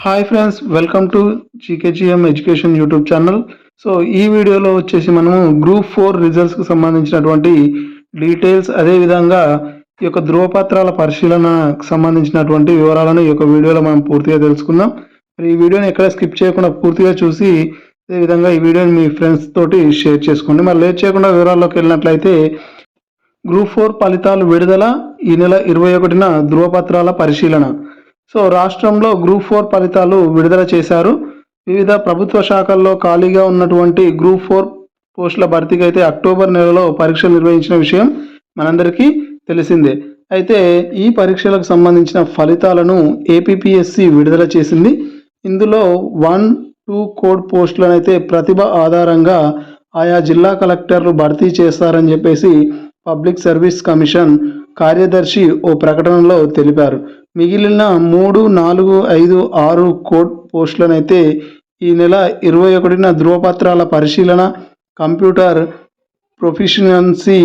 Hi friends, welcome to GKGM education YouTube channel. So ఈ వీడియోలో వచ్చేసి మనము గ్రూప్ 4 రిజల్ట్స్కి సంబంధించినటువంటి డీటెయిల్స్, అదేవిధంగా ఈ యొక్క ధృవపత్రాల పరిశీలనకు సంబంధించినటువంటి వివరాలను ఈ యొక్క వీడియోలో మనం పూర్తిగా తెలుసుకుందాం. మరి ఈ వీడియోని ఎక్కడ స్కిప్ చేయకుండా పూర్తిగా చూసి అదేవిధంగా ఈ వీడియోని మీ ఫ్రెండ్స్ తోటి షేర్ చేసుకోండి. మరి లేట్ చేయకుండా వివరాల్లోకి వెళ్ళినట్లయితే గ్రూప్ 4 ఫలితాలు విడుదల ఈ నెల 21న ధృవపత్రాల పరిశీలన. సో రాష్ట్రంలో గ్రూప్ 4 ఫలితాలు విడుదల చేశారు. వివిధ ప్రభుత్వ శాఖల్లో ఖాళీగా ఉన్నటువంటి గ్రూప్ 4 పోస్టుల భర్తీకి అయితే అక్టోబర్ నెలలో పరీక్షలు నిర్వహించిన విషయం మనందరికీ తెలిసిందే. అయితే ఈ పరీక్షలకు సంబంధించిన ఫలితాలను ఏపీపీఎస్సీ విడుదల చేసింది. ఇందులో 1-2 కోడ్ పోస్టులను అయితే ప్రతిభ ఆధారంగా ఆయా జిల్లా కలెక్టర్లు భర్తీ చేస్తారని చెప్పేసి పబ్లిక్ సర్వీస్ కమిషన్ కార్యదర్శి ఓ ప్రకటనలో తెలిపారు. మిగిలిన 3, 4, 5, 6 కోడ్ పోస్టులను అయితే ఈ నెల 21న ధృవపత్రాల పరిశీలన, కంప్యూటర్ ప్రొఫిషియన్సీ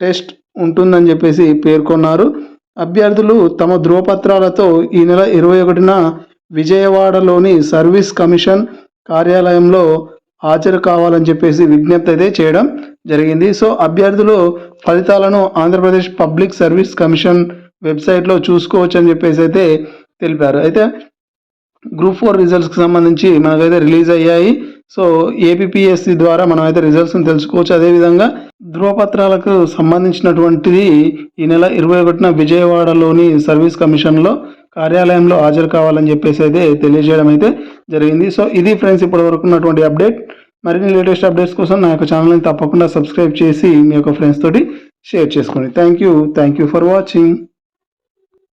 టెస్ట్ ఉంటుందని చెప్పేసి పేర్కొన్నారు. అభ్యర్థులు తమ ధృవపత్రాలతో ఈ నెల 21న విజయవాడలోని సర్వీస్ కమిషన్ కార్యాలయంలో హాజరు కావాలని చెప్పేసి విజ్ఞప్తి అయితే చేయడం జరిగింది. సో అభ్యర్థులు ఫలితాలను ఆంధ్రప్రదేశ్ పబ్లిక్ సర్వీస్ కమిషన్ వెబ్సైట్లో చూసుకోవచ్చు అని చెప్పేసి అయితే తెలిపారు. అయితే గ్రూప్ 4 రిజల్ట్స్కి సంబంధించి మనకైతే రిలీజ్ అయ్యాయి. సో ఏపీపీఎస్సీ ద్వారా మనం అయితే రిజల్ట్స్ని తెలుసుకోవచ్చు. అదేవిధంగా ధృవపత్రాలకు సంబంధించినటువంటిది ఈ నెల 21న విజయవాడలోని సర్వీస్ కమిషన్లో కార్యాలయంలో హాజరు కావాలని చెప్పేసి అయితే తెలియజేయడం అయితే జరిగింది. సో ఇది ఫ్రెండ్స్ ఇప్పటి వరకు ఉన్నటువంటి అప్డేట్. మరిన్ని లేటెస్ట్ అప్డేట్స్ కోసం నా యొక్క ఛానల్ని తప్పకుండా సబ్స్క్రైబ్ చేసి మీ యొక్క ఫ్రెండ్స్ తోటి షేర్ చేసుకోండి. Thank you for watching.